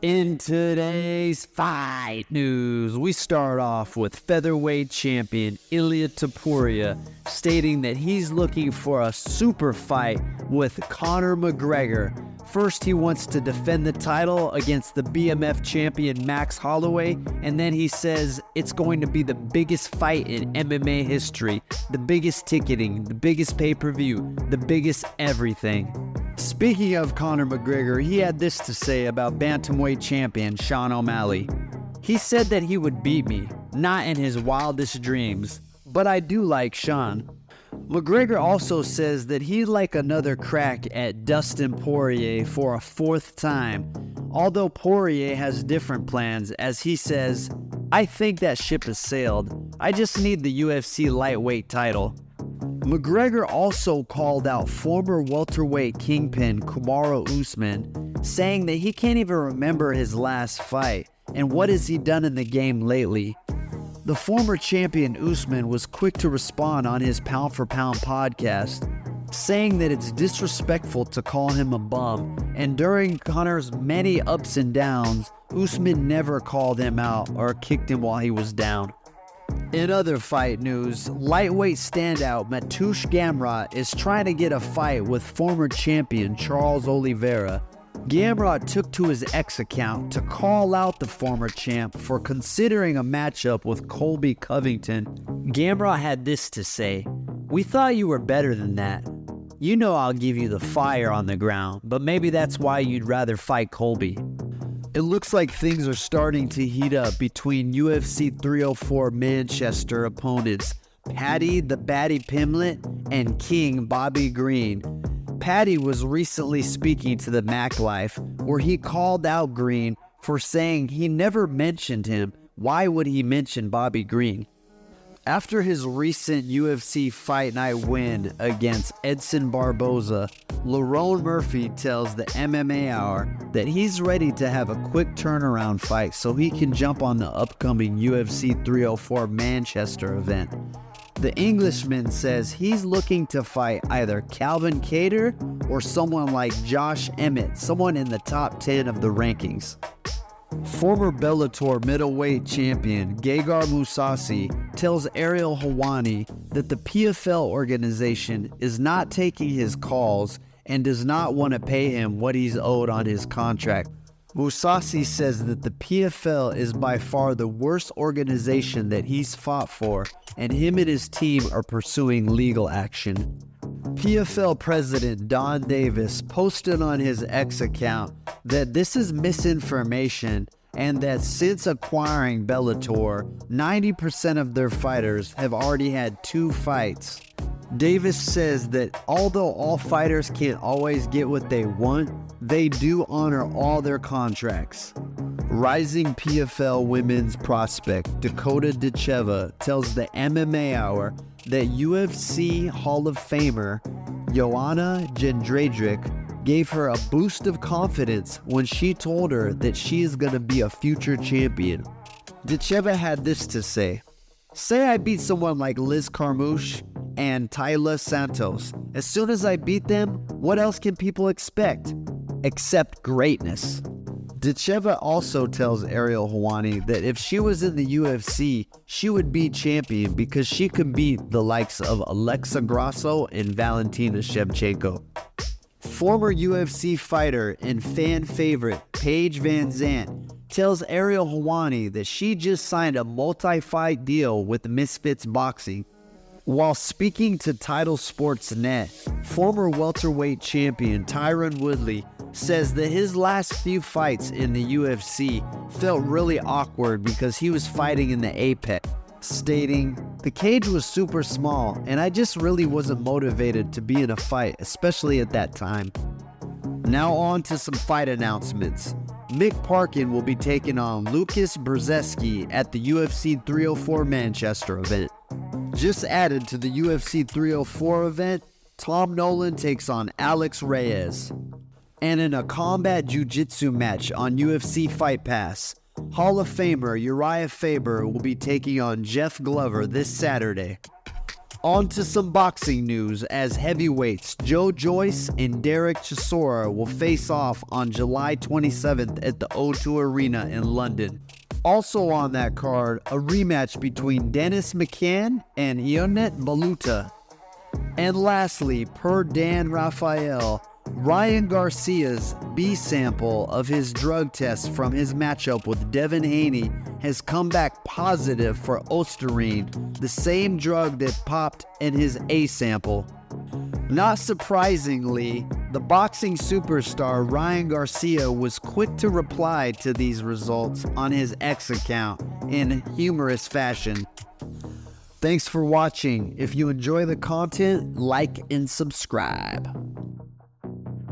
In today's fight news, we start off with featherweight champion Ilia Topuria stating that he's looking for a super fight with Conor McGregor. First, he wants to defend the title against the BMF champion Max Holloway, and then he says it's going to be the biggest fight in MMA history, the biggest ticketing, the biggest pay-per-view, the biggest everything. Speaking of Conor McGregor, he had this to say about bantamweight champion Sean O'Malley. He said that he would beat me, not in his wildest dreams, but I do like Sean. McGregor also says that he'd like another crack at Dustin Poirier for a fourth time, although Poirier has different plans, as he says, "I think that ship has sailed. I just need the UFC lightweight title." McGregor also called out former welterweight kingpin Kamaru Usman, saying that he can't even remember his last fight, and what has he done in the game lately. The former champion Usman was quick to respond on his Pound for Pound podcast, saying that it's disrespectful to call him a bum, and during Conor's many ups and downs, Usman never called him out or kicked him while he was down. In other fight news, lightweight standout Mateusz Gamrot is trying to get a fight with former champion Charles Oliveira. Gamrot took to his X account to call out the former champ for considering a matchup with Colby Covington. Gamrot had this to say, "We thought you were better than that. You know I'll give you the fire on the ground, but maybe that's why you'd rather fight Colby." It looks like things are starting to heat up between UFC 304 Manchester opponents Paddy the Batty Pimlet and King Bobby Green. Paddy was recently speaking to the Mac Life, where he called out Green for saying he never mentioned him. Why would he mention Bobby Green? After his recent UFC Fight Night win against Edson Barboza, Lerone Murphy tells the MMA Hour that he's ready to have a quick turnaround fight so he can jump on the upcoming UFC 304 Manchester event. The Englishman says he's looking to fight either Calvin Kattar or someone like Josh Emmett, someone in the top 10 of the rankings. Former Bellator middleweight champion Gegard Mousasi tells Ariel Helwani that the PFL organization is not taking his calls and does not want to pay him what he's owed on his contract. Mousasi says that the PFL is by far the worst organization that he's fought for, and him and his team are pursuing legal action. PFL President Don Davis posted on his X account that this is misinformation and that since acquiring Bellator, 90% of their fighters have already had 2 fights. Davis says that although all fighters can't always get what they want, they do honor all their contracts. Rising PFL women's prospect Dakota Dicheva tells the MMA Hour that UFC Hall of Famer Joanna Jędrzejczyk gave her a boost of confidence when she told her that she is going to be a future champion. Dicheva had this to say, "Say I beat someone like Liz Carmouche and Taila Santos. As soon as I beat them, what else can people expect? Except greatness." Dicheva also tells Ariel Helwani that if she was in the UFC, she would be champion because she could beat the likes of Alexa Grasso and Valentina Shevchenko. Former UFC fighter and fan favorite Paige Van Zandt tells Ariel Helwani that she just signed a multi-fight deal with Misfits Boxing. While speaking to Title Sports Net, former welterweight champion Tyron Woodley says that his last few fights in the UFC felt really awkward because he was fighting in the Apex, stating, "The cage was super small and I just really wasn't motivated to be in a fight, especially at that time." Now on to some fight announcements. Mick Parkin will be taking on Lucas Brzeski at the UFC 304 Manchester event. Just added to the UFC 304 event, Tom Nolan takes on Alex Reyes. And in a combat jiu-jitsu match on UFC Fight Pass, Hall of Famer Uriah Faber will be taking on Jeff Glover this Saturday. On to some boxing news, as heavyweights Joyce and Derek Chisora will face off on July 27th at the O2 Arena in London. Also on that card, a rematch between Dennis McCann and Ionet Baluta. And lastly, per Dan Rafael, Ryan Garcia's B sample of his drug test from his matchup with Devin Haney has come back positive for Osterine, the same drug that popped in his A sample. Not surprisingly, the boxing superstar Ryan Garcia was quick to reply to these results on his X account in humorous fashion. Thanks for watching. If you enjoy the content, like and subscribe.